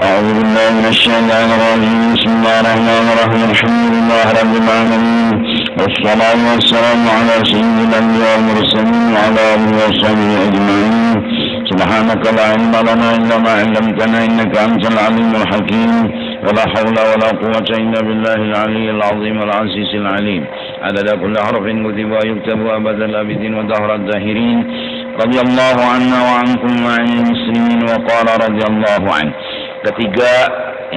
أعوذ بالله من الشيطان الرجيم. بسم الله الرحمن الرحيم. الحمد لله رب العالمين، والصلاة والسلام على سيد الأنبياء والمرسلين وعلى آله وصحبه أجمعين. سبحانك لا علم لنا إلا ما علمتنا إنك أنت العليم الحكيم. ولا حول ولا قوة إلا بالله العلي العظيم العزيز العليم. عدد كل حرف كتب ويكتب أبد الآبدين ودهر الداهرين. رضي الله عنا وعنكم وعن المسلمين. وقال رضي الله عنه. Ketiga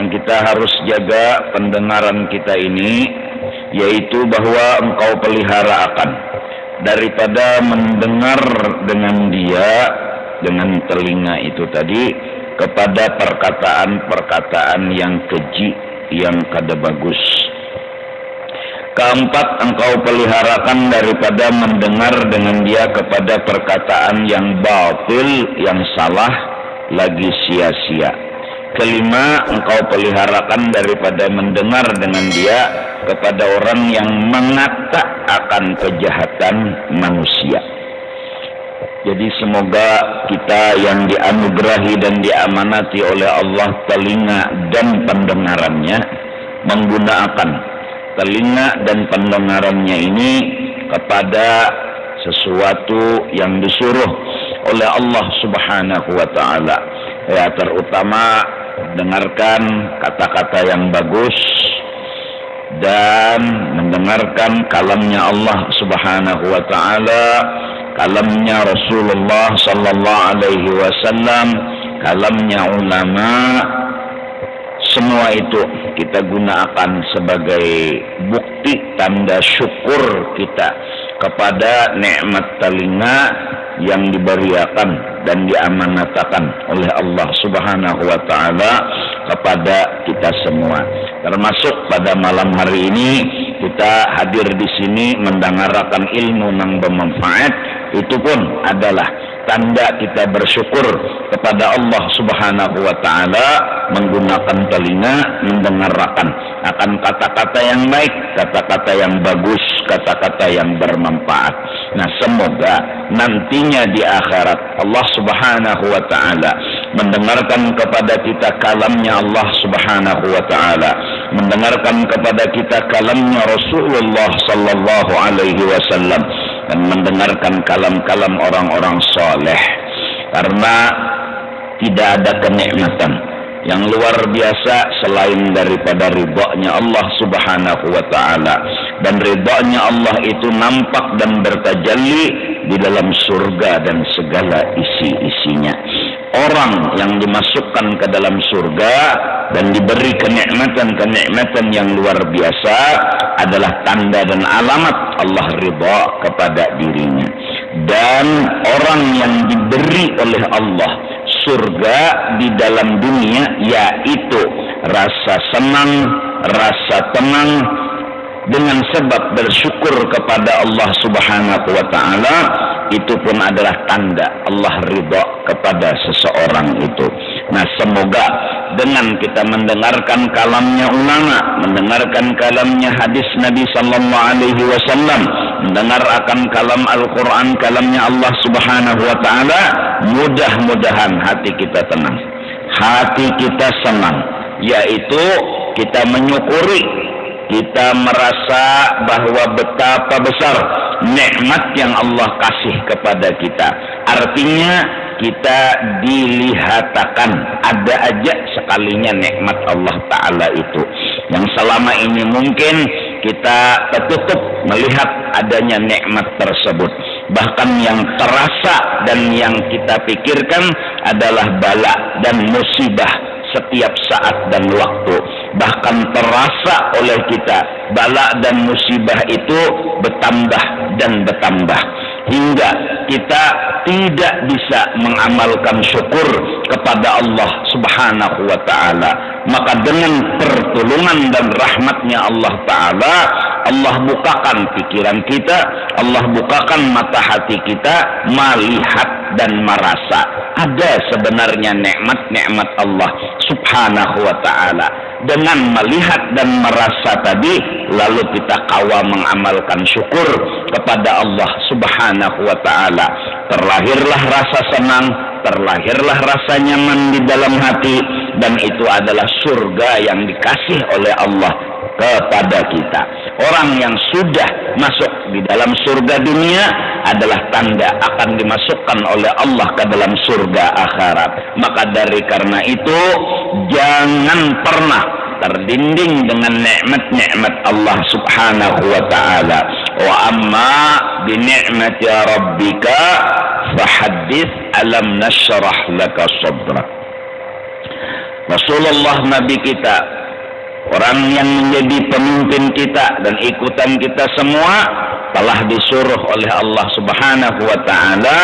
yang kita harus jaga pendengaran kita ini, yaitu bahwa engkau pelihara akan daripada mendengar dengan dia, dengan telinga itu tadi, kepada perkataan-perkataan yang keji, yang kada bagus. Keempat, engkau peliharakan daripada mendengar dengan dia kepada perkataan yang batil, yang salah, lagi sia-sia. Kelima, engkau peliharakan daripada mendengar dengan dia kepada orang yang mengata akan kejahatan manusia. Jadi semoga kita yang dianugerahi dan diamanati oleh Allah telinga dan pendengarannya, menggunakan telinga dan pendengarannya ini kepada sesuatu yang disuruh oleh Allah Subhanahu wa ta'ala. Ya, terutama dengarkan kata-kata yang bagus dan mendengarkan kalamnya Allah Subhanahu wa ta'ala, kalamnya Rasulullah sallallahu alaihi wasallam, kalamnya ulama. Semua itu kita gunakan sebagai bukti tanda syukur kita kepada nikmat telinga yang diberiakan dan diamanatakan oleh Allah Subhanahu wa ta'ala kepada kita semua. Termasuk pada malam hari ini kita hadir di sini mendengarkan ilmu yang bermanfaat, itu pun adalah tanda kita bersyukur kepada Allah Subhanahu wa ta'ala, menggunakan telinga mendengarkan akan kata-kata yang baik, kata-kata yang bagus, kata-kata yang bermanfaat. Nah, semoga nantinya di akhirat Allah Subhanahu wa ta'ala mendengarkan kepada kita kalamnya Allah Subhanahu wa ta'ala, mendengarkan kepada kita kalamnya Rasulullah sallallahu alaihi wasallam, dan mendengarkan kalam-kalam orang-orang soleh. Karena tidak ada kenikmatan yang luar biasa selain daripada ridhanya Allah Subhanahu wa ta'ala. Dan ridhanya Allah itu nampak dan bertajalli di dalam surga dan segala isi-isinya. Orang yang dimasukkan ke dalam surga dan diberi kenikmatan-kenikmatan yang luar biasa adalah tanda dan alamat Allah ridha kepada dirinya. Dan orang yang diberi oleh Allah surga di dalam dunia, yaitu rasa senang, rasa tenang dengan sebab bersyukur kepada Allah Subhanahu wa ta'ala, itu pun adalah tanda Allah ridha kepada seseorang itu. Nah, semoga dengan kita mendengarkan kalamnya ulama, mendengarkan kalamnya hadis Nabi sallallahu alaihi wasallam, mendengar akan kalam Al-Quran, kalamnya Allah Subhanahu wa ta'ala, mudah-mudahan hati kita tenang, hati kita senang, yaitu kita menyukuri, kita merasa bahwa betapa besar nikmat yang Allah kasih kepada kita. Artinya kita dilihatakan, ada aja sekalinya nikmat Allah Ta'ala itu yang selama ini mungkin kita tertutup melihat adanya nikmat tersebut. Bahkan yang terasa dan yang kita pikirkan adalah bala dan musibah setiap saat dan waktu. Bahkan terasa oleh kita bala dan musibah itu bertambah dan bertambah, hingga kita tidak bisa mengamalkan syukur kepada Allah Subhanahu wa ta'ala. Maka dengan pertolongan dan rahmatnya Allah Ta'ala, Allah bukakan pikiran kita, Allah bukakan mata hati kita, melihat dan merasa ada sebenarnya nikmat-nikmat Allah Subhanahu wa ta'ala. Dengan melihat dan merasa tadi, lalu kita kawa mengamalkan syukur kepada Allah Subhanahu wa ta'ala. Terlahirlah rasa senang, terlahirlah rasa nyaman di dalam hati, dan itu adalah surga yang dikasih oleh Allah kepada kita. Orang yang sudah masuk di dalam surga dunia adalah tanda akan dimasukkan oleh Allah ke dalam surga akhirat. Maka dari karena itu jangan pernah terdinding dengan nikmat-nikmat Allah Subhanahu wa taala. Wa amma bi ni'mati rabbika fahaddits alam nashrah laka sadrak. Rasulullah Nabi kita, orang yang menjadi pemimpin kita dan ikutan kita semua, telah disuruh oleh Allah Subhanahu wa taala,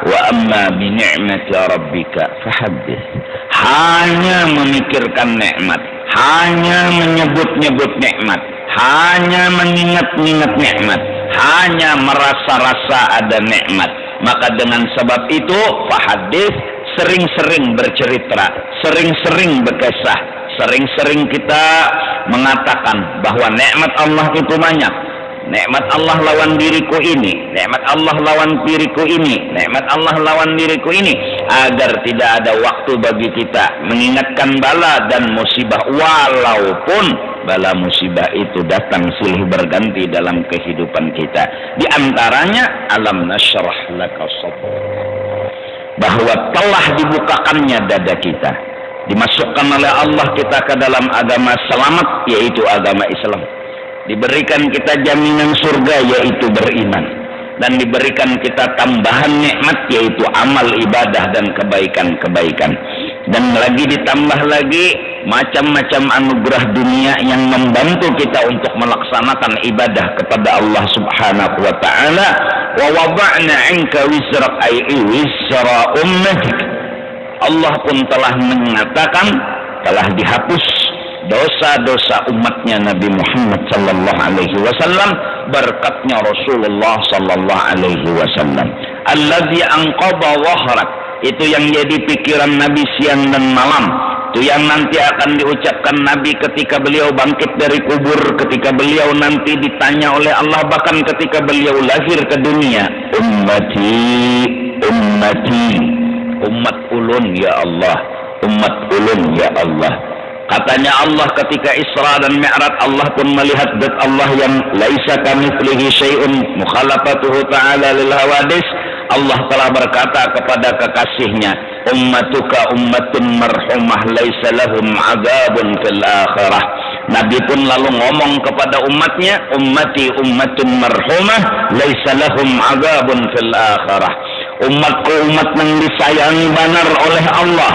wa amma bi ni'mati rabbika fahaddits. Hanya memikirkan nikmat, hanya menyebut-nyebut nikmat, hanya mengingat-ingat nikmat, hanya merasa-rasa ada nikmat. Maka dengan sebab itu fahaddits, sering-sering bercerita, sering-sering berkisah, sering-sering kita mengatakan bahwa nikmat Allah itu banyak. Nikmat Allah lawan diriku ini, nikmat Allah lawan diriku ini, nikmat Allah lawan diriku ini, agar tidak ada waktu bagi kita mengingatkan bala dan musibah, walaupun bala musibah itu datang silih berganti dalam kehidupan kita. Di antaranya alam nashrah laka sadrak, bahwa telah dibukakannya dada kita, dimasukkan oleh Allah kita ke dalam agama selamat, yaitu agama Islam. Diberikan kita jaminan surga, yaitu beriman, dan diberikan kita tambahan nikmat, yaitu amal ibadah dan kebaikan-kebaikan, dan lagi ditambah lagi macam-macam anugerah dunia yang membantu kita untuk melaksanakan ibadah kepada Allah Subhanahu wa taala. Wa wada'na 'anka wizrak ay wizra ummatik. Allah pun telah mengatakan telah dihapus dosa-dosa umatnya Nabi Muhammad sallallahu alaihi wasallam berkatnya Rasulullah sallallahu alaihi wasallam. Allazi anqadha dhahrak, itu yang jadi pikiran Nabi siang dan malam, itu yang nanti akan diucapkan Nabi ketika beliau bangkit dari kubur, ketika beliau nanti ditanya oleh Allah, bahkan ketika beliau lahir ke dunia. Ummati, ummati, umat ulun ya Allah, umat ulun ya Allah. Katanya Allah ketika Isra dan Mi'raj, Allah pun melihat zat Allah yang laisa kamitslihi syai'un mukhalafatuhu ta'ala lil hawadis. Allah telah berkata kepada kekasihnya, ummatuka ummatun marhumah laisa lahum adzabun fil akhirah. Nabi pun lalu ngomong kepada umatnya, ummati ummatun marhumah laisa lahum adzabun fil akhirah. Umatku umat yang disayangi benar oleh Allah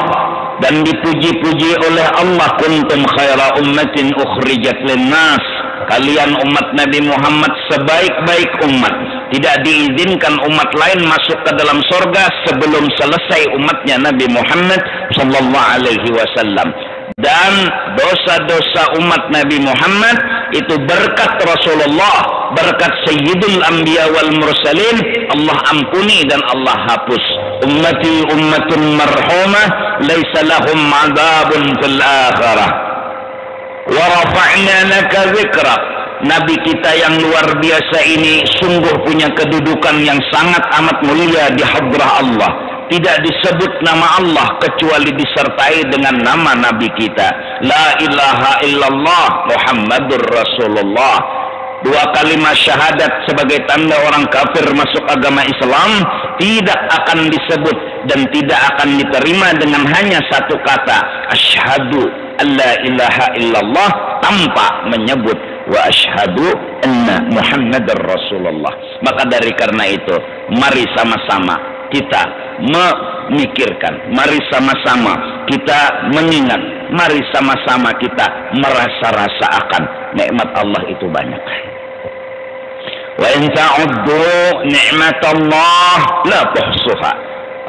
dan dipuji-puji oleh Allah. Kuntum khaira ummatin ukhrijat linnas, kalian umat Nabi Muhammad sebaik-baik umat. Tidak diizinkan umat lain masuk ke dalam surga sebelum selesai umatnya Nabi Muhammad sallallahu alaihi wasallam. Dan dosa-dosa umat Nabi Muhammad itu berkat Rasulullah, berkat Sayyidul Anbiya wal Mursalin, Allah ampuni dan Allah hapus. Ummati ummatun marhumah laisa lahum adzabun fil akhirah. Wa rafa'na laka dzikrak. Nabi kita yang luar biasa ini sungguh punya kedudukan yang sangat amat mulia di hadrah Allah. Tidak disebut nama Allah kecuali disertai dengan nama Nabi kita, la ilaha illallah Muhammadur Rasulullah. Dua kalimat syahadat sebagai tanda orang kafir masuk agama Islam tidak akan disebut dan tidak akan diterima dengan hanya satu kata, asyhadu alla ilaha illallah, tanpa menyebut wa asyhadu anna Muhammadar Rasulullah. Maka dari karena itu, mari sama-sama kita memikirkan, mari sama-sama kita mengingat, mari sama-sama kita merasa-rasakan nikmat Allah itu banyak. Wa in ta'uddu ni'matallah la tuhsuha.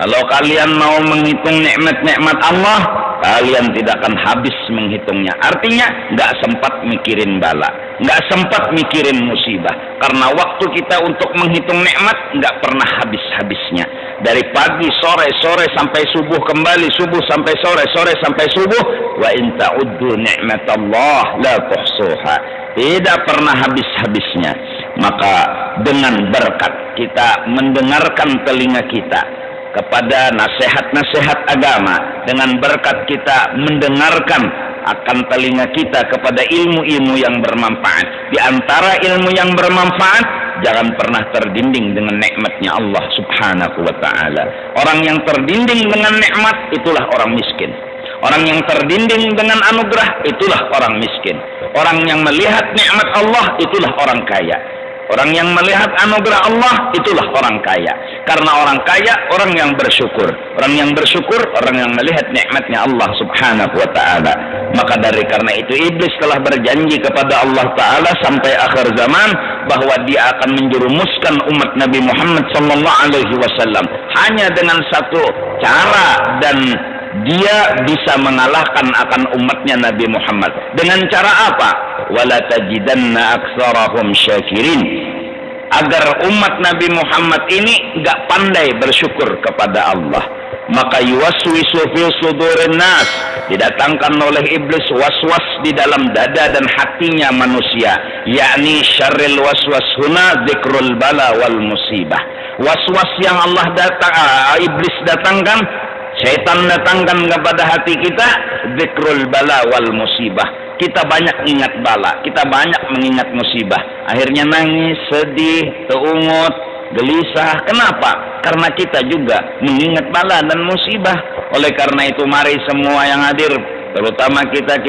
Kalau kalian mau menghitung nikmat-nikmat Allah, kalian tidak akan habis menghitungnya. Artinya nggak sempat mikirin bala, nggak sempat mikirin musibah, karena waktu kita untuk menghitung nikmat nggak pernah habis-habisnya. Dari pagi, sore, sore sampai subuh kembali, subuh sampai sore, sore sampai subuh. Wa in ta'uddu ni'matallah la tuhsuha. Tidak pernah habis-habisnya. Maka dengan berkat kita mendengarkan telinga kita, kepada nasihat-nasihat agama, dengan berkat kita mendengarkan akan telinga kita kepada ilmu-ilmu yang bermanfaat. Di antara ilmu yang bermanfaat, jangan pernah terdinding dengan nikmatnya Allah Subhanahu wa ta'ala. Orang yang terdinding dengan nikmat, itulah orang miskin. Orang yang terdinding dengan anugerah, itulah orang miskin. Orang yang melihat nikmat Allah, itulah orang kaya. Orang yang melihat anugerah Allah, itulah orang kaya. Karena orang kaya, orang yang bersyukur. Orang yang bersyukur, orang yang melihat nikmatnya Allah Subhanahu wa ta'ala. Maka dari karena itu iblis telah berjanji kepada Allah Ta'ala sampai akhir zaman bahwa dia akan menjerumuskan umat Nabi Muhammad SAW hanya dengan satu cara, dan dia bisa mengalahkan akan umatnya Nabi Muhammad. Dengan cara apa? Wala tajidanna aktsarahum syakirin. Agar umat Nabi Muhammad ini gak pandai bersyukur kepada Allah, maka yuwaswisu fi sudurin nas, didatangkan oleh iblis waswas di dalam dada dan hatinya manusia, yakni syarril waswas huna dzikrul bala wal musibah. Waswas yang iblis datangkan, syaitan datangkan kepada hati kita, dzikrul bala wal musibah. Kita banyak ingat bala, kita banyak mengingat musibah. Akhirnya nangis, sedih, teungut, gelisah. Kenapa? Karena kita juga mengingat bala dan musibah. Oleh karena itu mari semua yang hadir, terutama kita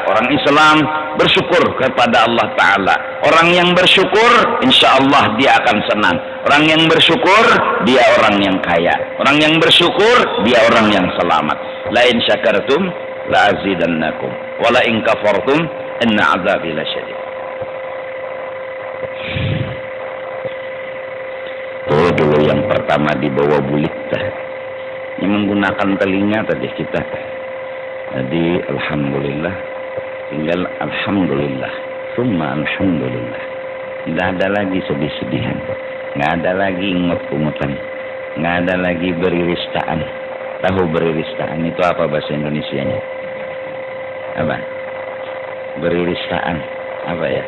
orang Islam, bersyukur kepada Allah Ta'ala. Orang yang bersyukur, insya Allah dia akan senang. Orang yang bersyukur, dia orang yang kaya. Orang yang bersyukur, dia orang yang selamat. La in syakartum la azidannakum wa la in kafartum inna azabi lasyadid. Itu dulu yang pertama dibawa bulik yang menggunakan telinga tadi kita. Jadi alhamdulillah, tinggal alhamdulillah, summa alhamdulillah. Nggak ada lagi sedih-sedihan, nggak ada lagi inget-ingetan, nggak ada lagi beriristaan. Tahu beriristaan itu apa bahasa Indonesianya? Apa? Beriristaan apa ya?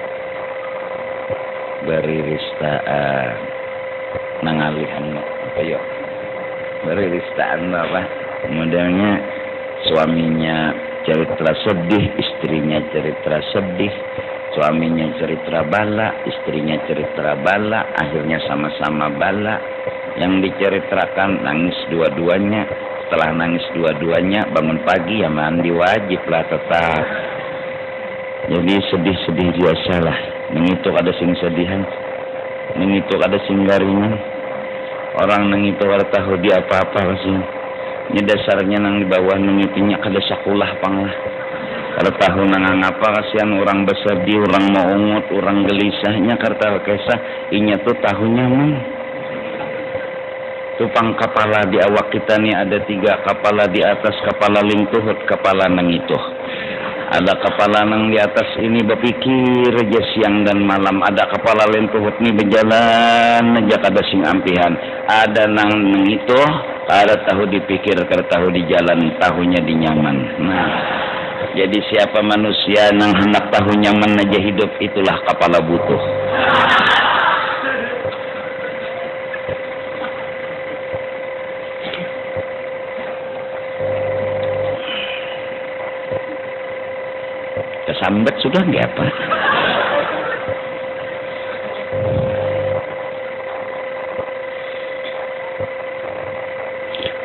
Beriristaan nangalihan apa ya? Beriristaan apa? Modelnya suaminya cerita sedih, istrinya cerita sedih, suaminya cerita bala, istrinya cerita bala, akhirnya sama-sama bala. Yang diceritakan nangis dua-duanya, setelah nangis dua-duanya bangun pagi ya mandi wajib lah tetap. Jadi sedih-sedih biasalah. Mengitu ada sing sedihan, mengitu ada sing garingan. Orang mengitu ada tahu dia apa-apa sih. Ini dasarnya nang di bawah mengitinya kada sakulah panglah. Kalau tahu nang apa kasihan orang bersedih, orang mau ungut, orang gelisahnya karena kesah inya tuh tahunya mang. Tupang kepala di awak kita nih ada 3 kepala di atas, kepala lingtuhut, kepala nang itu. Ada kepala nang di atas ini berpikir aja siang dan malam. Ada kepala lingtuhut nih berjalan aja kada sing ampihan. Ada nang itu, kada tahu dipikir, kada tahu di jalan, tahunya di nyaman. Nah, jadi siapa manusia nang hendak tahu nyaman aja hidup, itulah kepala butuh. Kesambat sudah nggak apa?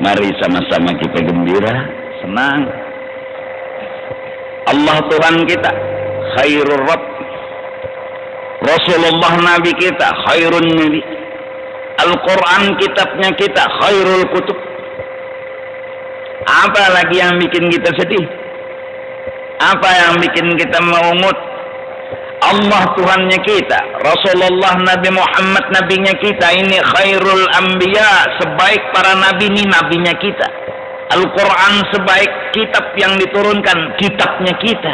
Mari sama-sama kita gembira, senang. Allah Tuhan kita khairul Rabb, Rasulullah Nabi kita khairun Nabi, Al-Quran kitabnya kita khairul kutub. Apa lagi yang bikin kita sedih? Apa yang bikin kita mengungut? Allah Tuhannya kita, Rasulullah Nabi Muhammad nabinya kita, ini khairul anbiya, sebaik para nabi ini nabinya kita. Al-Quran sebaik kitab yang diturunkan, kitabnya kita.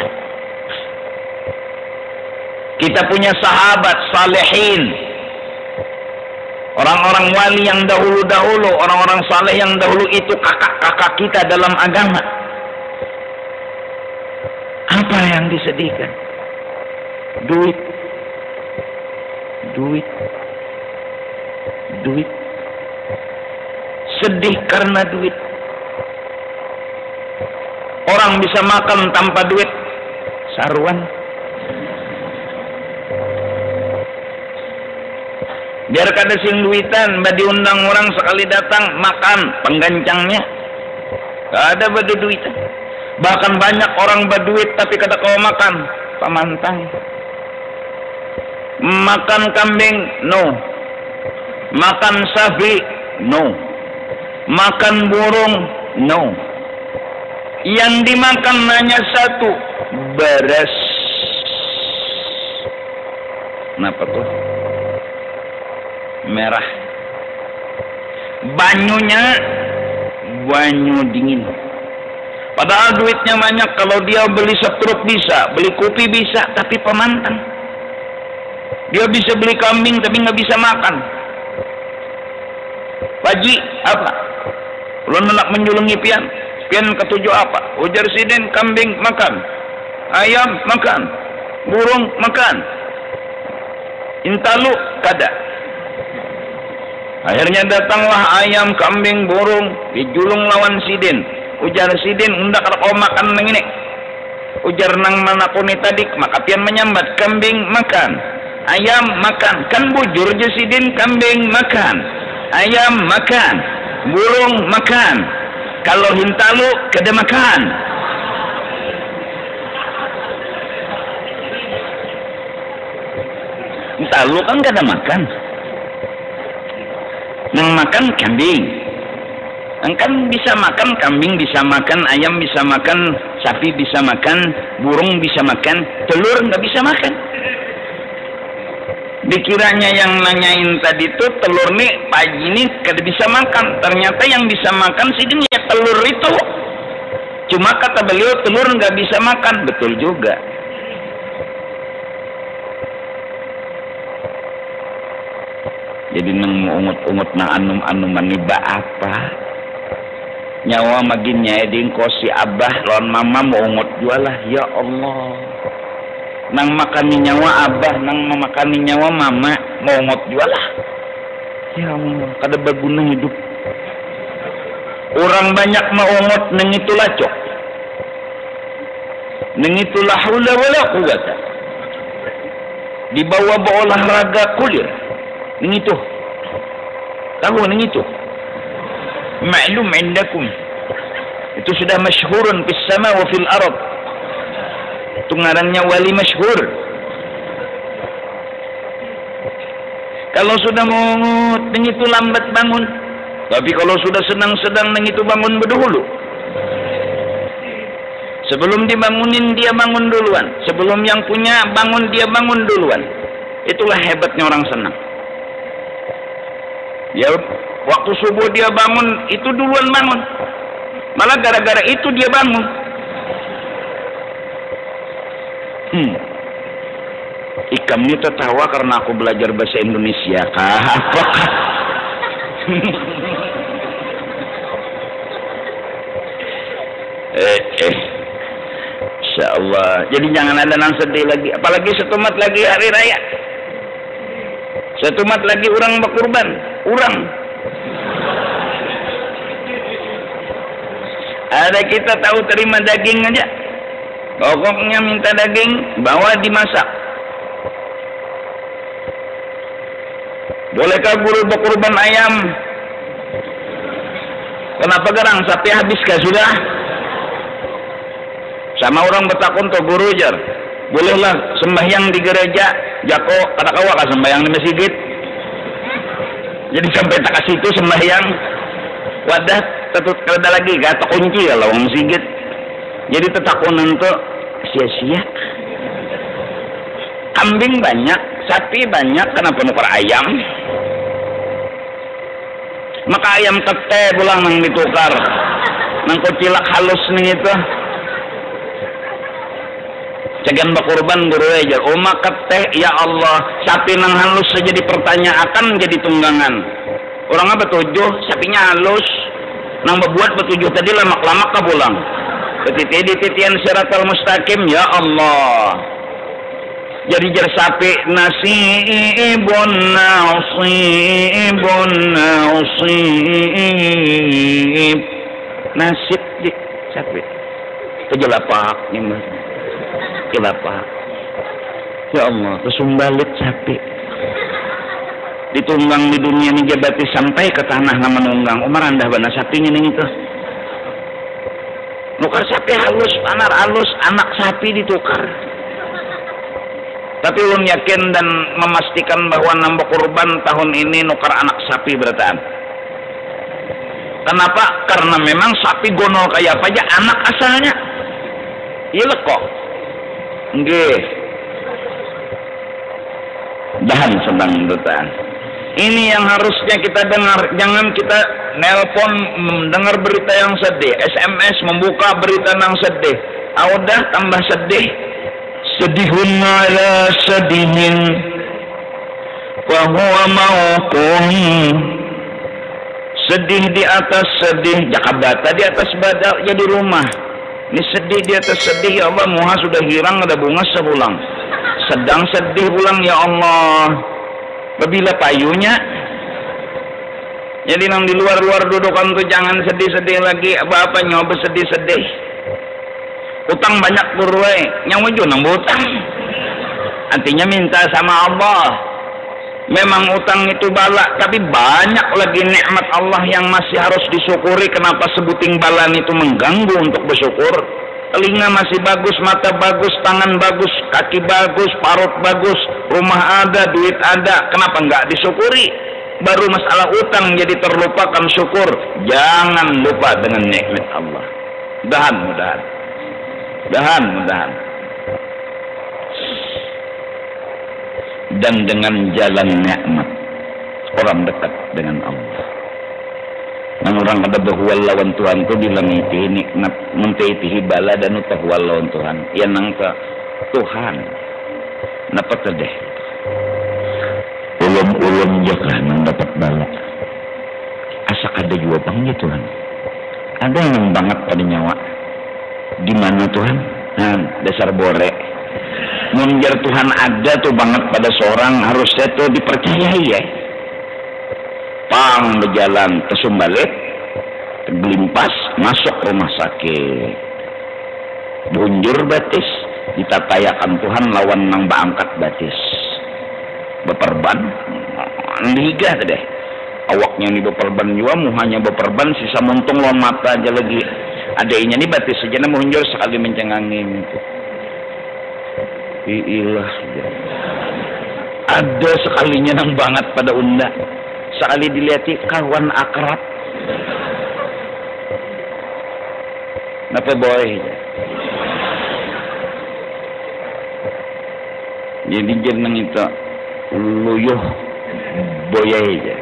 Kita punya sahabat salihin, orang-orang wali yang dahulu-dahulu, orang-orang saleh yang dahulu, itu kakak-kakak kita dalam agama. Apa yang disedihkan? Duit, duit, duit. sedih karena duit. Orang bisa makan tanpa duit, saruan. Biar kada sing duitan, diundang orang sekali datang makan penggancangnya. Gak ada duitan. Bahkan banyak orang berduit tapi kada kau makan, pamantang. Makan kambing, no. Makan sapi, no. Makan burung, no. Yang dimakan hanya satu, beras. Kenapa tuh? Merah. Banyunya banyu dingin. Padahal duitnya banyak, kalau dia beli setruk bisa, beli kopi bisa, tapi pemantang. Dia bisa beli kambing tapi nggak bisa makan. Paji apa? Ulun nak menjulungi pian ketujuh apa? Ujar sidin kambing makan, ayam makan, burung makan, intalu kada. Akhirnya datanglah ayam, kambing, burung dijulung lawan sidin. Ujar sidin, undak kau makan nang ini. Ujar nang mana pun tadi, maka pian menyambat kambing makan, ayam makan. Kan bujur je sidin, kambing makan, ayam makan, burung makan. Kalau hintalu kada makan. Hintalu kan kada makan. Nang makan kambing. Kan bisa makan kambing, bisa makan ayam, bisa makan sapi, bisa makan burung, bisa makan telur, nggak bisa makan. Dikiranya yang nanyain tadi tuh telur nih pagi ini kada bisa makan. Ternyata yang bisa makan sidin ya telur itu. Cuma kata beliau telur nggak bisa makan. Betul juga. Jadi nang ungut-ungut na anum-anuman niba apa? Nyawa maginnya eding ko si abah lawan mama mau ungut jualah. Ya Allah. Nang makani nyawa abah, nang memakani nyawa mama mau ungut jualah. Ya Allah, kada berguna hidup. Orang banyak mau ungut nang itulah cok. Nang itulah haula wala quwata. Dibawa olahraga kulir. Nang itu. Tahu nang itu? Maklum indakum. Itu sudah masyhurun fis sama wa fil ard. Itu ngarannya wali masyhur. Kalau sudah mau nang itu lambat bangun. Tapi kalau sudah sedang-sedang nang itu bangun berdahulu. Sebelum dibangunin dia bangun duluan. Sebelum yang punya bangun dia bangun duluan. Itulah hebatnya orang senang. Ya, waktu subuh dia bangun, itu duluan bangun. Malah gara-gara itu dia bangun. Ikam ini tertawa karena aku belajar bahasa Indonesia kah? Apakah? Insya Allah. Jadi jangan ada nang sedih lagi. Apalagi setumat lagi hari raya. Setumat lagi orang berkurban. Orang. Ada kita tahu terima daging aja. Pokoknya minta daging, bawa dimasak. Bolehkah guru berkurban ayam? Kenapa gerang? Sapi habis kah sudah? Sama orang bertakun tuh guru jar. Bolehlah sembahyang di gereja. Jako kata kawa kah sembahyang di masjid? Jadi sampai tak kasih itu sembahyang. Wadah tetap kerja lagi gak kunci kalau orang masjid. Jadi tetakunan tuh sia-sia. Kambing banyak, sapi banyak, kenapa nukar ayam? Maka ayam tete pulang nang ditukar. Nang kucilak halus nih itu. Cegan bakurban guru aja. Oma keteh ya Allah, sapi nang halus saja dipertanyakan jadi tunggangan. Orang apa tujuh, sapinya halus. Nang berbuat betujuh tadi lamak-lamak ke pulang. Titian siratal mustaqim ya Allah. jadi jar sapi nasibun nasib di sapi kejelapak nih mas kejelapak ya Allah kesumbalit sapi ditunggang di dunia ini jabati sampai ke tanah nama nunggang Umar andah bana sapinya nih itu nukar sapi halus panar halus anak sapi ditukar tapi ulun yakin dan memastikan bahwa nambah kurban tahun ini nukar anak sapi berataan kenapa? Karena memang sapi gonol kayak apa aja anak asalnya iya kok nggih dahan sedang berataan ini yang harusnya kita dengar jangan kita nelpon mendengar berita yang sedih SMS membuka berita yang sedih udah tambah sedih sedihun ala sedihin wa huwa mauqun sedih di atas sedih jakabata di atas badal jadi rumah ini sedih di atas sedih ya Allah muha sudah hirang ada bunga sebulang sedang sedih pulang ya Allah bila payunya jadi nang di luar-luar dudukan tuh jangan sedih-sedih lagi apa-apa nyoba sedih-sedih utang banyak burwai nyawa juga nang utang artinya minta sama Allah memang utang itu bala tapi banyak lagi nikmat Allah yang masih harus disyukuri kenapa sebuting balan itu mengganggu untuk bersyukur telinga masih bagus, mata bagus, tangan bagus, kaki bagus, parut bagus, rumah ada, duit ada, kenapa enggak disyukuri? Baru masalah utang jadi terlupakan syukur. Jangan lupa dengan nikmat Allah. Mudahan. Dan dengan jalan nikmat orang dekat dengan Allah. Nang orang kada bahwa lawan Tuhan tu bilang itu nikmat mentaitihi bala dan utahwa lawan Tuhan ya nang ke Tuhan napa teh ulum jaka nang dapat bala asa kada jua pangnya Tuhan ada yang banget pada nyawa di mana Tuhan nah dasar bore munjar Tuhan ada tuh banget pada seorang harusnya tuh dipercayai ya pang berjalan kesumbalit tergelimpas masuk rumah sakit bunjur batis ditatayakan Tuhan lawan nang baangkat batis beperban liga deh awaknya ini beperban juga muhanya beperban sisa muntung lawan mata aja lagi adanya ini batis saja na munjur sekali mencengangin itu ilah ada sekalinya nang banget pada unda sekali dilihat kawan akrab napa boy jadi jeneng itu luyuh boy aja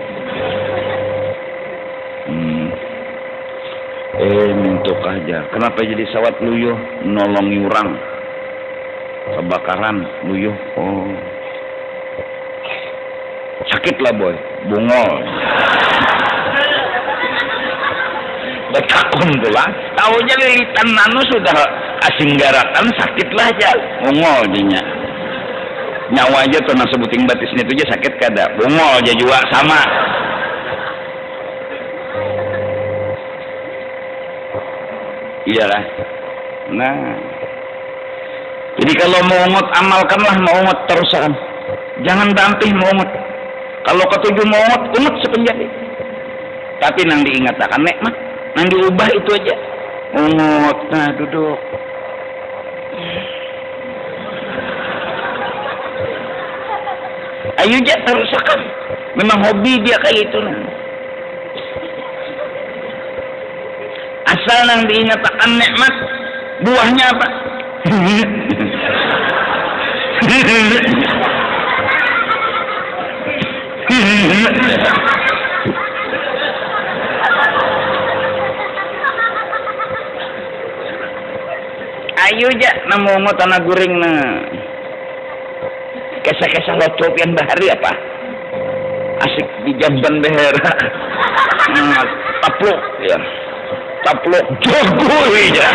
mintuk aja kenapa jadi sawat luyuh nolongi orang kebakaran luyuh oh sakit lah boy bungol betakun tuh lah tahunya lilitan nanu sudah asing garakan sakit lah aja bungol dinya nyawa aja tuh nang sebuting batis itu aja sakit kada bungol aja juga sama iyalah nah jadi kalau mau ngot amalkanlah mau ngot terusan jangan dampih mau ngot kalau ketujuh mau ngot sepenjadi tapi nang diingatkan nikmat nang diubah itu aja ngot nah duduk ayo aja terusakan memang hobi dia kayak itu nah. Asal nang diingatkan nikmat buahnya apa ayo aja namungo tanah guring na kesah-kesah lotropian bahari apa asik di jamban beher tapluk ya tapluk jogoy ya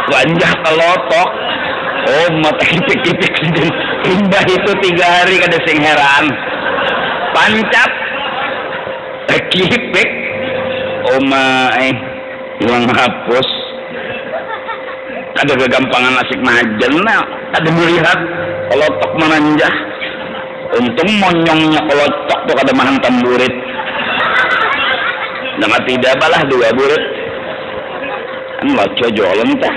wanjah kelotok Oh, mata kipik-kipik limbah itu 3 hari kada sing heran. Pancat kipik hilang hapus. Kada kegampangan asik majen nah. Kada melihat kalau tok menanjah. Untung monyongnya kalau tok tuh kada mahantam burit. Dengan tidak balah 2 burit. Kan loco jolan tah.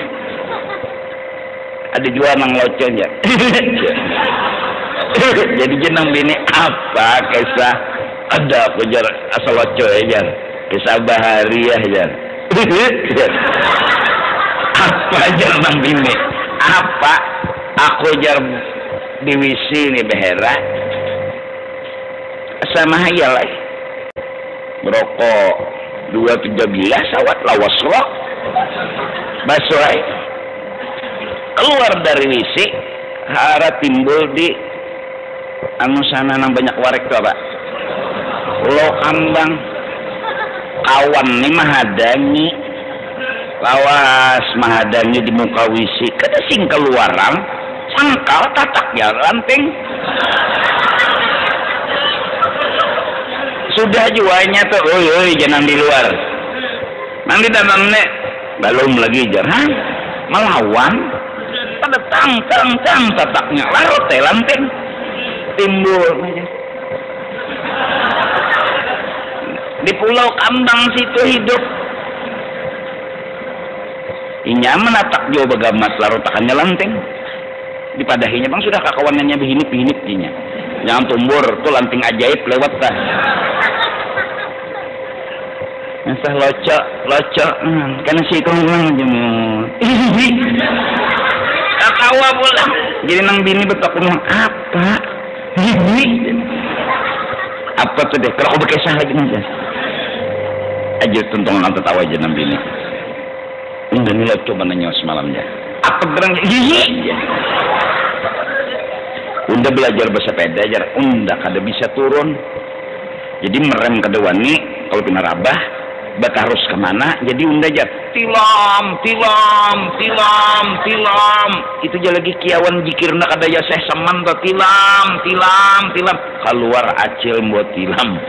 Ada juga nang loconya. Jadi jenang bini apa kisah ada aku jar asal loco aja. Kisah bahariah aja. Apa jar nang bini? Apa aku jar di wisi nih behera sama hayal merokok 2-3 bilah sawat lawas roh basuh keluar dari wisi hara timbul di anu sana nang banyak warek tuh Pak Pulau Ambang kawan nih mahadangi lawas mahadangi di muka wisi kada sing keluaran sangkal tatak ya lanting sudah juanya tuh oi jangan di luar nanti danannya belum lagi jangan melawan pada tang tataknya larut lanting timbul di Pulau Kambang situ hidup inya menatak jauh bagamat larut takannya lanting dipadahinya bang sudah kakawanannya bihinip dinya jangan tumbur tuh lanting ajaib lewat dah masa loco karena si konglang jemur kakawa pulang jadi nang bini betok ngomong apa tuh deh kalau aku berkisah lagi aja aja tuntung nang tertawa aja nang bini udah nih lo coba nanya semalamnya apa gerang unda belajar bersepeda aja unda kada bisa turun jadi merem kada wani kalau pina rabah bata harus kemana jadi unda aja tilam itu aja lagi kiawan jikirna kada ya seh seman to tilam keluar acil buat tilam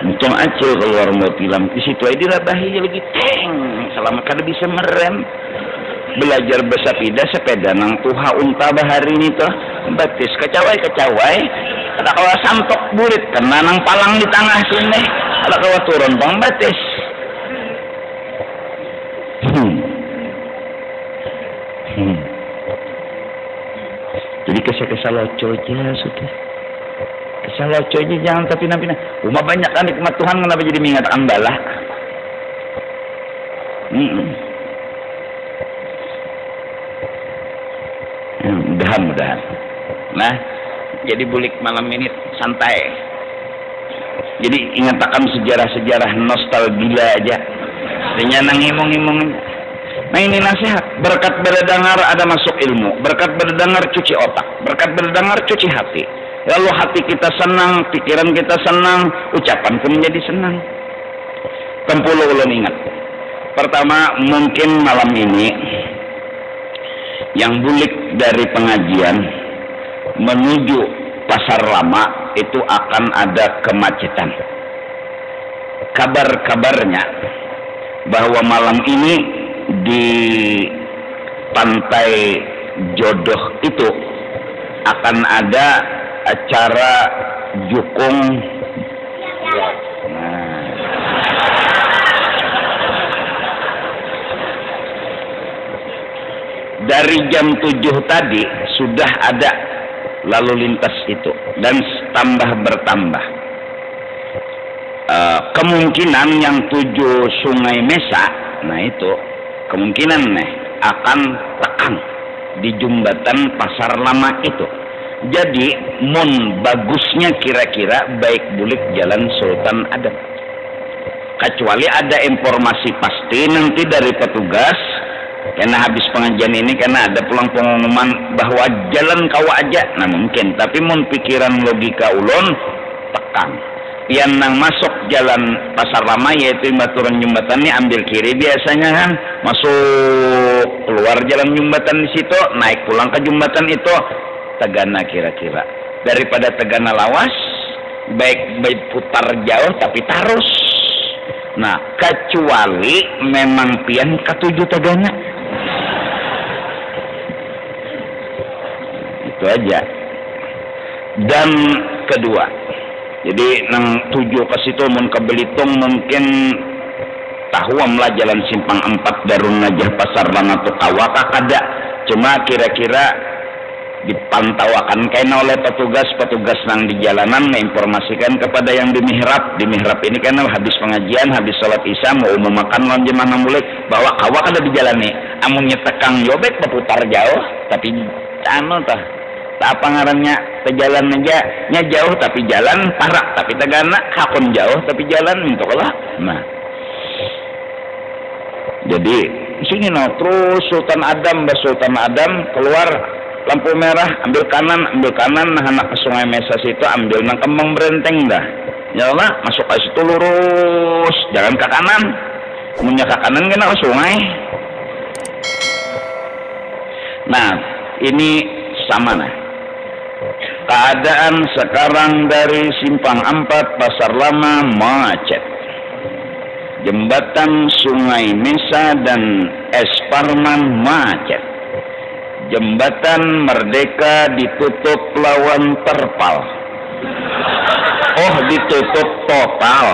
untung acil keluar buat tilam di situ aja dirabahi lagi teng selama kada bisa merem belajar sepeda nang tuha unta bahari ini tuh batis kecawai ada kawa santok burit kena nang palang di tengah sini ada kawa turun bang batis jadi kesal loco aja sudah kesal loco aja jangan tapi nampina rumah banyak kan nikmat Tuhan kenapa jadi mengingat ambalah mudah-mudahan nah jadi bulik malam ini santai jadi ingatakan sejarah-sejarah nostalgia aja artinya nang ngimong-ngimong nah ini nasihat berkat berdengar ada masuk ilmu berkat berdengar cuci otak berkat berdengar cuci hati lalu hati kita senang pikiran kita senang ucapan pun menjadi senang tempuluh ulun ingat pertama mungkin malam ini yang bulik dari pengajian menuju pasar lama itu akan ada kemacetan. Kabar-kabarnya bahwa malam ini di Pantai Jodoh itu akan ada acara jukung. Dari jam 7 tadi sudah ada lalu lintas itu dan bertambah. Kemungkinan yang 7 Sungai Mesa, nah itu kemungkinan akan tekan di jembatan Pasar Lama itu. Jadi bagusnya kira-kira baik bulik Jalan Sultan Adam. Kecuali ada informasi pasti nanti dari petugas. Karena habis pengajian ini karena ada pulang pengumuman bahwa jalan kawa aja nah mungkin tapi mun pikiran logika ulun tekan yang nang masuk jalan Pasar Lama yaitu baturan jembatan ini ambil kiri biasanya kan masuk keluar jalan jembatan di situ, naik pulang ke jembatan itu, tegana kira-kira. Daripada tegana lawas, baik putar jauh tapi tarus. Nah, kecuali memang pian ketujuh tegana. Itu aja. Dan kedua, jadi nang tujuh ke situ mun ke Belitung mungkin tahuam lah jalan simpang 4 Darun Najah Pasar Lama Tukawaka kada. Cuma kira-kira dipantau akan kena oleh petugas nang di jalanan menginformasikan kepada yang di mihrab. Di mihrab ini kan habis pengajian, habis sholat isya mau makan lawan jemaah mulai bahwa awak ada di jalan nih. Amun nyetekang yobek berputar jauh tapi anu tah. Apa ngarannya ke jalan aja nya jauh tapi jalan parak tapi tegana hakun jauh tapi jalan mintolah. Nah. Jadi sini no terus Sultan Adam keluar lampu merah, ambil kanan, nah anak ke Sungai Mesa situ ambil nang Kembang Berenteng dah. Ya Allah, masuk ke situ lurus, jangan ke kanan. Punya ke kanan kena ke sungai. Nah, ini sama nah. Keadaan sekarang dari Simpang 4 Pasar Lama macet. Jembatan Sungai Mesa dan Es Parman macet. Jembatan Merdeka ditutup lawan terpal. Oh, ditutup total.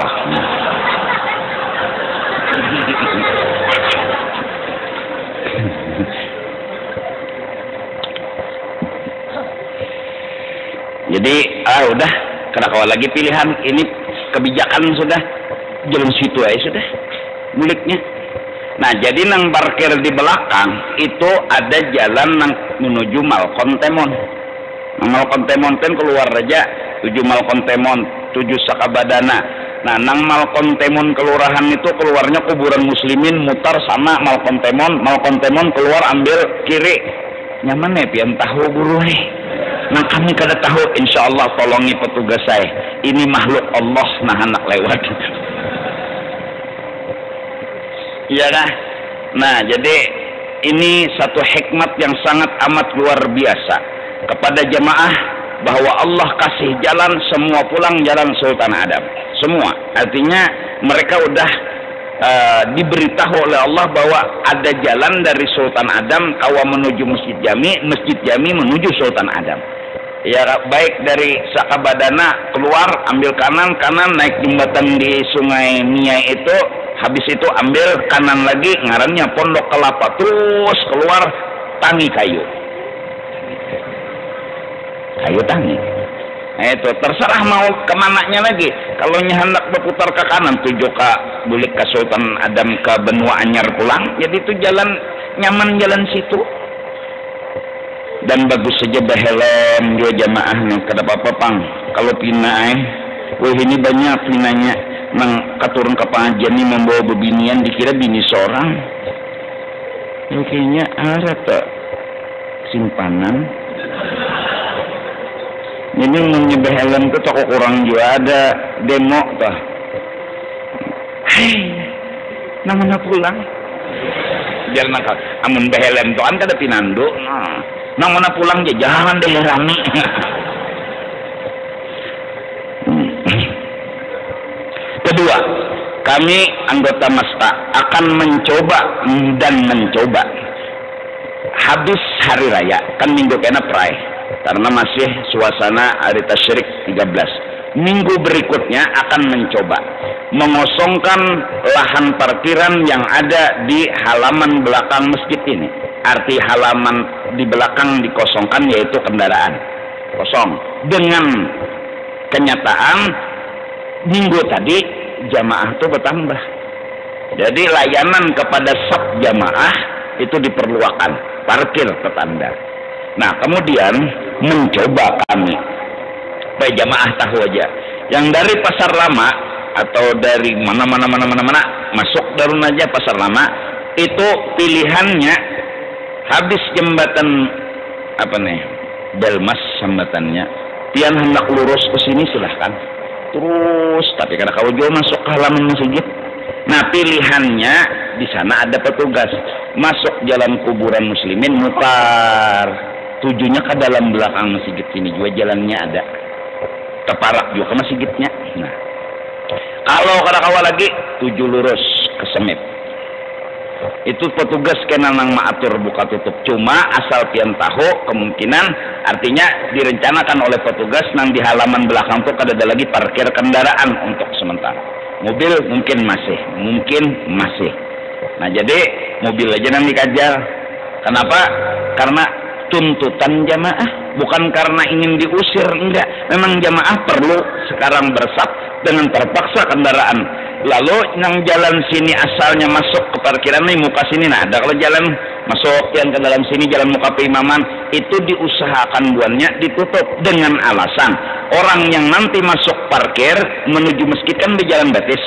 Jadi, udah, kada kawal lagi pilihan. Ini kebijakan sudah. Jalan situ aja sudah. Muliknya. Nah, jadi nang parkir di belakang itu ada jalan nang menuju Malkontemon. Nang Malkontemon kan keluar aja 7 Malkontemon, 7 Sakabadana. Nah, nang Malkontemon kelurahan itu keluarnya kuburan muslimin, mutar sama Malkontemon keluar ambil kiri. Nyaman ya pian tahu guru nih. Nah, kami kada tahu, insyaallah tolongi petugas saya. Ini makhluk Allah nah anak lewat. Iya kan? Nah, jadi ini satu hikmat yang sangat amat luar biasa kepada jemaah bahwa Allah kasih jalan semua pulang jalan Sultan Adam. Semua. Artinya mereka udah diberitahu oleh Allah bahwa ada jalan dari Sultan Adam kawa menuju Masjid Jami menuju Sultan Adam. Ya, baik dari Sakabadana keluar ambil kanan naik jembatan di Sungai Niai itu, habis itu ambil kanan lagi ngarannya Pondok Kelapa, terus keluar Tangi Kayu Tangi. Nah, itu terserah mau kemananya lagi. Kalau hendak berputar ke kanan tujuh ke bulik ke Sultan Adam ke Benua Anyar pulang, jadi itu jalan nyaman jalan situ. Dan bagus saja behelm dua jamaah nih kada apa-apa pang. Kalau pina ini banyak pinanya nang katurun ke pengajian nih membawa bebinian dikira bini seorang. Ya kayaknya ada tak simpanan. Jadi menyebah helm ke toko kurang juga ada demo tah. Hai, namanya pulang. Biar nak amun behelm tuh kan kada pinando. Nang mana pulang aja, jangan deh rame. Kedua, kami anggota Masta akan mencoba habis hari raya, kan minggu kena prai, karena masih suasana hari tasyrik 13. Minggu berikutnya akan mencoba mengosongkan lahan parkiran yang ada di halaman belakang masjid ini. Arti halaman di belakang dikosongkan yaitu kendaraan kosong. Dengan kenyataan minggu tadi jamaah itu bertambah. Jadi layanan kepada sub jamaah itu diperlukan, parkir tertanda. Nah, kemudian mencoba kami supaya jamaah tahu aja, yang dari Pasar Lama atau dari mana masuk Darun Najah Pasar Lama itu pilihannya habis jembatan apa nih Delmas jembatannya, pian hendak lurus ke sini silahkan terus, tapi karena kau jauh masuk ke halaman masjid. Nah, pilihannya di sana ada petugas. Masuk jalan kuburan muslimin mutar. Tujunya ke dalam belakang masjid sini juga jalannya ada. Teparak juga ke masjidnya. Nah, kalau kada kawa lagi tuju lurus ke Semip. Itu petugas kena nang maatur buka tutup. Cuma asal pian tahu kemungkinan artinya direncanakan oleh petugas nang di halaman belakang tuh kada ada lagi parkir kendaraan untuk sementara. Mobil mungkin masih. Nah jadi mobil aja nang dikajar. Kenapa? Karena tuntutan jamaah, bukan karena ingin diusir, enggak. Memang jamaah perlu sekarang bersaf dengan terpaksa kendaraan. Lalu yang jalan sini asalnya masuk ke parkiran nih muka sini, nah ada kalau jalan masuk yang ke dalam sini jalan muka peimaman itu diusahakan buannya ditutup dengan alasan orang yang nanti masuk parkir menuju masjid kan berjalan batis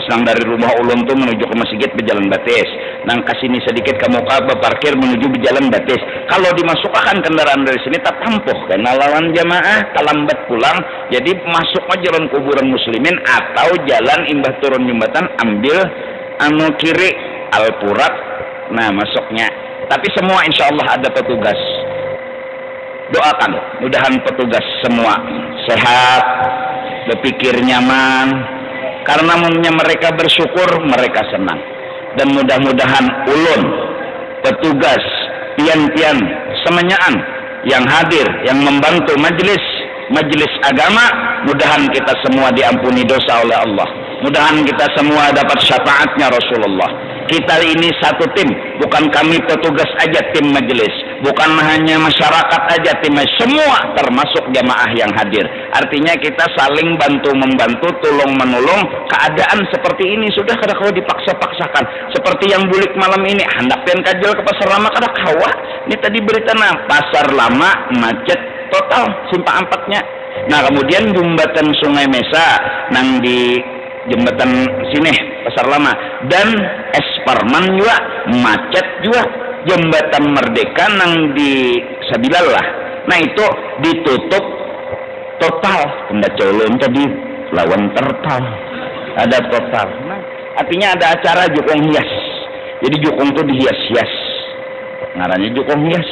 nang dari rumah ulun tuh menuju ke masjid berjalan batis, nang kasini sedikit ke muka berparkir menuju berjalan batis. Kalau dimasukkan kendaraan dari sini tak tampuh karena lawan jamaah terlambat pulang, jadi masuk ke jalan kuburan muslimin atau jalan imbah turun jembatan ambil kiri Alpurat. Nah masuknya, tapi semua insya Allah ada petugas. Doakan mudahan petugas semua sehat, berpikir nyaman, karena mereka bersyukur, mereka senang. Dan mudah-mudahan ulun petugas pian-pian semenyaan yang hadir, yang membantu majelis agama, mudahan kita semua diampuni dosa oleh Allah. Mudahan kita semua dapat syafaatnya Rasulullah. Kita ini satu tim, bukan kami petugas aja tim majelis, bukan hanya masyarakat aja tim, semua termasuk jamaah yang hadir. Artinya kita saling bantu-membantu, tolong-menolong. Keadaan seperti ini sudah kada kawa dipaksa-paksakan. Seperti yang bulik malam ini, hendak pian kajal ke pasar lama kada kawa. Ini tadi berita pasar lama macet total simpang 4-nya. Nah kemudian jembatan Sungai Mesa nang di jembatan sini pasar lama dan Esparman juga macet juga. Jembatan Merdeka nang di Sabilallah, nah itu ditutup total. Pembaca ulun tadi lawan tertal ada total. Nah, artinya ada acara jukung hias, jadi jukung tuh dihias-hias, ngarannya jukung hias.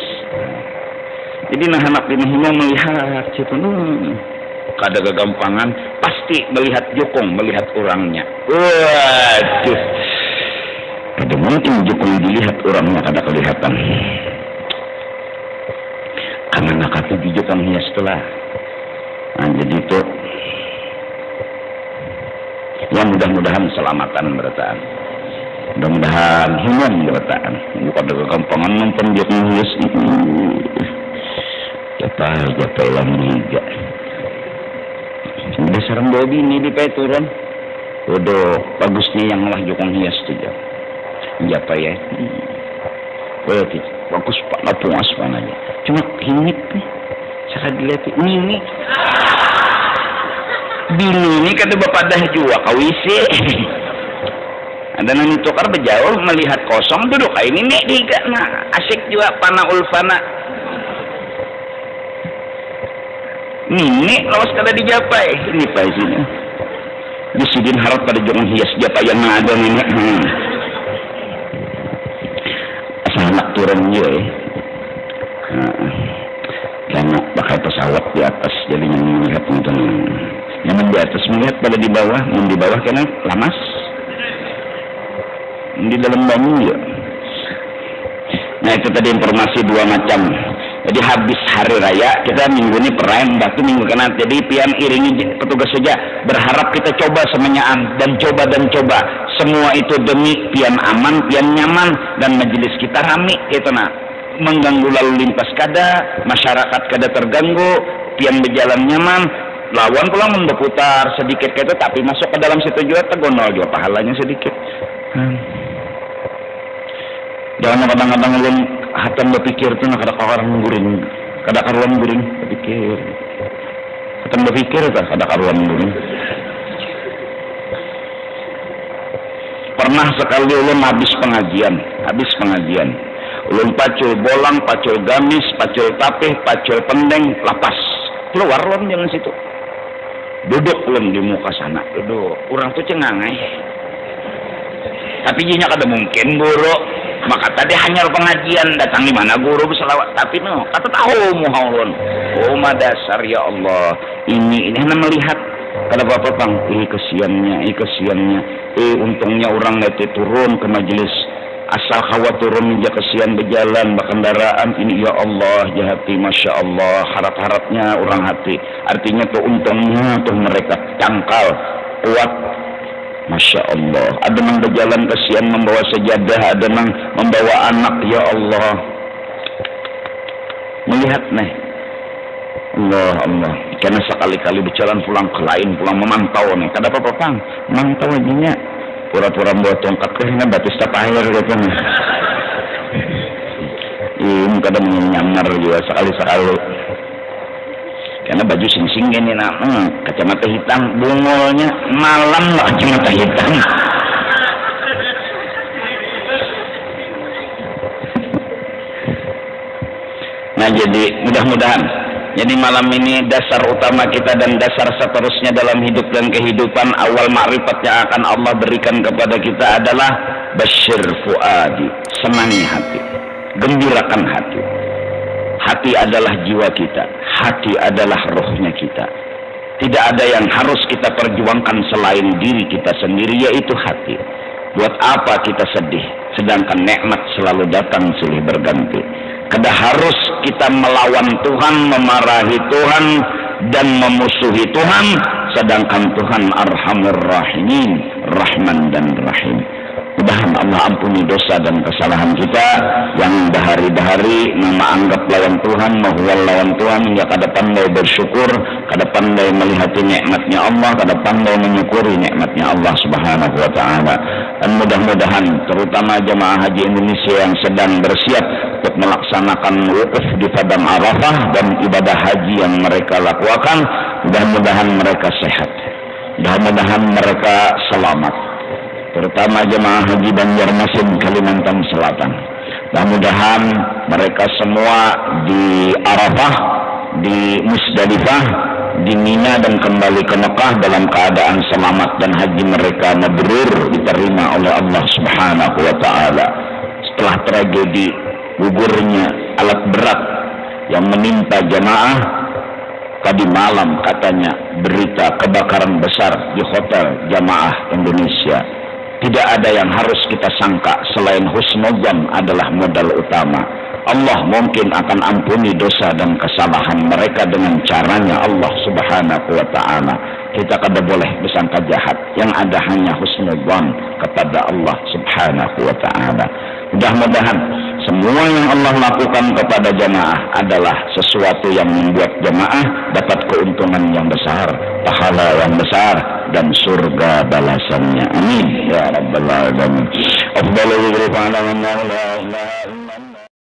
Jadi nah anak ini melihat situ kada kegampangan, pasti melihat jukung, melihat orangnya. Waduh, kada mungkin jukung dilihat orangnya kada kelihatan. Karena nak itu di jukung hias itulah. Nah, jadi itu ya mudah-mudahan selamatan bertaan. Mudah-mudahan hilang bertaan. Kada kegampangan nonton jukung hias itu. Japa lang higa. Udah sarang bobi ini di turun. Udah bagusnya yang lah jukung hias tu jauh. Japa ya. Berarti bagus pak lapungas pananya. Cuma hingit nih. Saka dilihat ini. Bini ini kata bapak dah juga kawisi. Ada nang tukar berjauh melihat kosong duduk kayak ini nih diga nah asik juga pana ulfana. Ini lawas kada dijapai ini pak sini disidin harap pada jukung hias japa yang ada ini asal anak turun juga karena pakai pesawat di atas jadinya melihat nonton yang di atas melihat pada di bawah kena lamas di dalam banyu ya. Nah itu tadi informasi dua macam. Jadi habis hari raya kita minggu ini perayaan batu minggu kena, jadi pian iringi petugas saja berharap kita coba semenyaan dan coba semua itu demi pian aman, pian nyaman dan majelis kita rame itu nah mengganggu lalu lintas kada, masyarakat kada terganggu, pian berjalan nyaman, lawan pulang berputar sedikit gitu tapi masuk ke dalam situ juga tegonol juga pahalanya sedikit. Jangan kadang-kadang ulun hatan berpikir tuh nak ada karuan guring berpikir. Hatan berpikir tuh ada karuan guring. Pernah sekali ulun habis pengajian. Ulun pacul bolang, pacul gamis, pacul tapih, pacul pendeng, lapas. Keluar ulun jalan situ. Duduk ulun di muka sana. Duduk. Orang tuh cengangai. Tapi jinya kada mungkin guru. Maka tadi hanya pengajian datang di mana guru berselawat. Tapi no, kata tahu muhaulun. Oh madasar ya Allah. Ini hanya melihat. Kada apa-apa bang. Kesiannya. Untungnya orang nanti turun ke majelis. Asal khawatir turun aja kesian berjalan berkendaraan ini ya Allah jahati masya Allah harap-harapnya orang hati artinya tuh untungnya tuh mereka cangkal kuat masya Allah ada yang berjalan kesian membawa sejadah ada yang membawa anak ya Allah melihat nih Allah karena sekali-kali berjalan pulang ke lain pulang memantau nih kada apa-apa bang memantau aja pura-pura buat tongkat kayaknya Batista Tahir gitu nih. Ini kadang menyamar juga sekali-sekali. Karena baju sing-sing ini kacamata hitam bungolnya malam lah kacamata hitam. Nah jadi mudah-mudahan jadi malam ini dasar utama kita dan dasar seterusnya dalam hidup dan kehidupan awal makrifat yang akan Allah berikan kepada kita adalah basyir fuadi, senangi hati, gembirakan hati. Hati adalah jiwa kita, hati adalah rohnya kita. Tidak ada yang harus kita perjuangkan selain diri kita sendiri yaitu hati. Buat apa kita sedih sedangkan nikmat selalu datang silih berganti. Kada harus kita melawan Tuhan, memarahi Tuhan dan memusuhi Tuhan sedangkan Tuhan Arhamur Rahimin, Rahman dan Rahim. Mudah-mudahan Allah ampuni dosa dan kesalahan kita yang bahari-bahari nama anggap lawan Tuhan, mahuwal lawan Tuhan hingga kada pandai bersyukur, kada pandai melihati nikmatnya Allah, kada pandai menyukuri nikmatnya Allah Subhanahu wa taala. Dan mudah-mudahan terutama jemaah haji Indonesia yang sedang bersiap untuk melaksanakan wukuf di padang Arafah dan ibadah haji yang mereka lakukan, mudah-mudahan mereka sehat, mudah-mudahan mereka selamat, terutama jemaah haji Banjarmasin Kalimantan Selatan. Mudah-mudahan mereka semua di Arafah, di Musdalifah, di Mina dan kembali ke Mekah dalam keadaan selamat dan haji mereka mabrur diterima oleh Allah Subhanahu wa taala. Setelah tragedi gugurnya alat berat yang menimpa jemaah tadi malam, katanya berita kebakaran besar di hotel jemaah Indonesia. Tidak ada yang harus kita sangka selain husnudzan adalah modal utama. Allah mungkin akan ampuni dosa dan kesalahan mereka dengan caranya Allah Subhanahu wa taala. Kita kada boleh bersangka jahat, yang ada hanya husnudzan kepada Allah Subhanahu wa taala. Mudah-mudahan semua yang Allah lakukan kepada jemaah adalah sesuatu yang membuat jemaah dapat keuntungan yang besar, pahala yang besar dan surga balasannya. Amin ya rabbal alamin. Afdalul dzikri